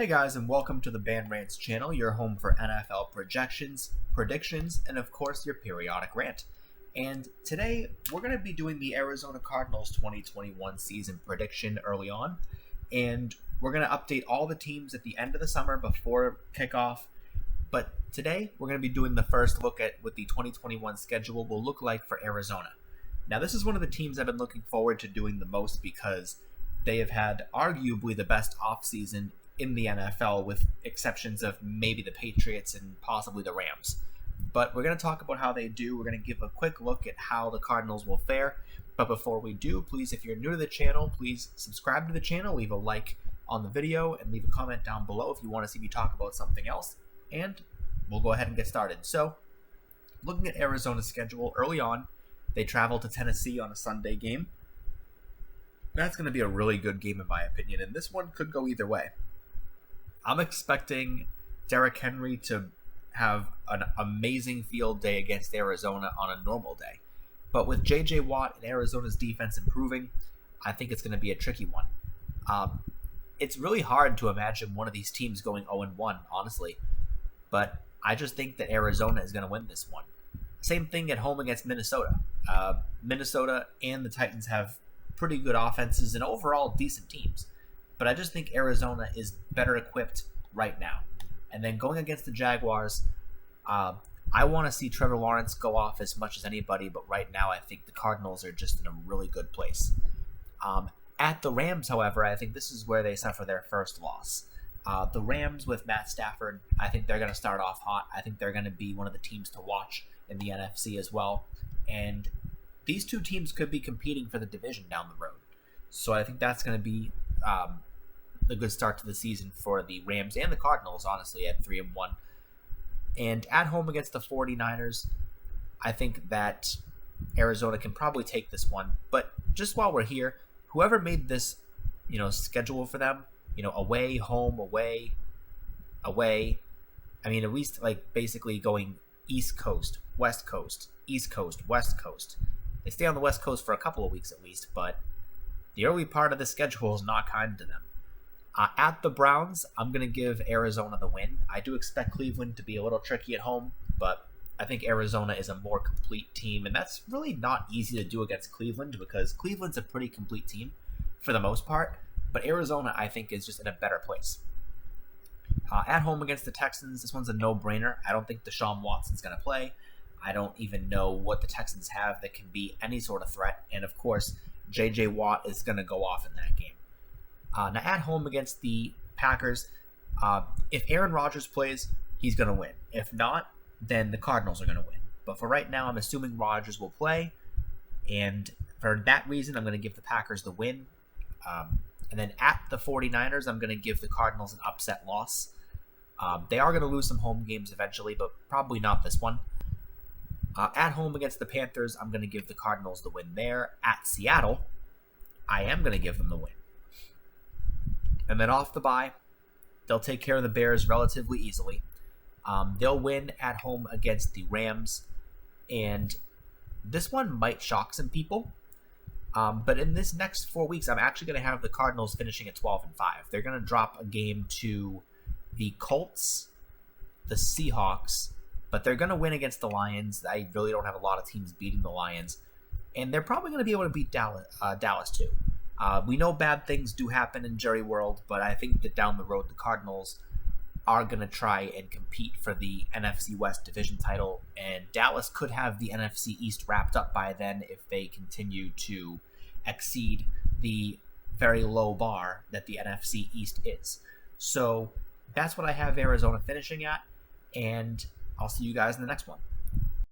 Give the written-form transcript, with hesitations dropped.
Hey guys, and welcome to the Band Rants channel, your home for NFL projections, predictions, and of course your periodic rant. And today we're going to be doing the Arizona Cardinals 2021 season prediction early on, and we're going to update all the teams at the end of the summer before kickoff. But today we're going to be doing the first look at what the 2021 schedule will look like for Arizona. Now this is one of the teams I've been looking forward to doing the most because they have had arguably the best offseason in the NFL, with exceptions of maybe the Patriots and possibly the Rams. But we're going to talk about how they do. We're going to give a quick look at how the Cardinals will fare. But before we do, please, if you're new to the channel, please subscribe to the channel, leave a like on the video, and leave a comment down below if you want to see me talk about something else. And we'll go ahead and get started. So, looking at Arizona's schedule, early on, they travel to Tennessee on a Sunday game. That's going to be a really good game in my opinion, and this one could go either way. I'm expecting Derrick Henry to have an amazing field day against Arizona on a normal day. But with J.J. Watt and Arizona's defense improving, I think it's going to be a tricky one. It's really hard to imagine one of these teams going 0-1, honestly. But I just think that Arizona is going to win this one. Same thing at home against Minnesota. Minnesota and the Titans have pretty good offenses and overall decent teams. But I just think Arizona is better equipped right now. And then going against the Jaguars, I want to see Trevor Lawrence go off as much as anybody, but right now I think the Cardinals are just in a really good place. At the Rams, however, I think this is where they suffer their first loss. The Rams with Matt Stafford, I think they're going to start off hot. I think they're going to be one of the teams to watch in the NFC as well. And these two teams could be competing for the division down the road. So I think that's going to be a good start to the season for the Rams and the Cardinals, honestly, at 3-1. And at home against the 49ers, I think that Arizona can probably take this one. But just while we're here, whoever made this, schedule for them, away, home, away. I mean, at least like basically going East Coast, West Coast, East Coast, West Coast. They stay on the West Coast for a couple of weeks at least, but the early part of the schedule is not kind to them. At the Browns, I'm going to give Arizona the win. I do expect Cleveland to be a little tricky at home, but I think Arizona is a more complete team, and that's really not easy to do against Cleveland because Cleveland's a pretty complete team for the most part, but Arizona, I think, is just in a better place. At home against the Texans, this one's a no-brainer. I don't think Deshaun Watson's going to play. I don't even know what the Texans have that can be any sort of threat, and of course, J.J. Watt is going to go off in that game. Now, at home against the Packers, if Aaron Rodgers plays, he's going to win. If not, then the Cardinals are going to win. But for right now, I'm assuming Rodgers will play. And for that reason, I'm going to give the Packers the win. And then at the 49ers, I'm going to give the Cardinals an upset loss. They are going to lose some home games eventually, but probably not this one. At home against the Panthers, I'm going to give the Cardinals the win there. At Seattle, I am going to give them the win. And then off the bye, they'll take care of the Bears relatively easily. They'll win at home against the Rams. And this one might shock some people. But in this next 4 weeks, I'm actually going to have the Cardinals finishing at 12-5. They're going to drop a game to the Colts, the Seahawks, but they're going to win against the Lions. I really don't have a lot of teams beating the Lions. And they're probably going to be able to beat Dallas too. We know bad things do happen in Jerry World, but I think that down the road, the Cardinals are going to try and compete for the NFC West division title, and Dallas could have the NFC East wrapped up by then if they continue to exceed the very low bar that the NFC East is. So that's what I have Arizona finishing at, and I'll see you guys in the next one.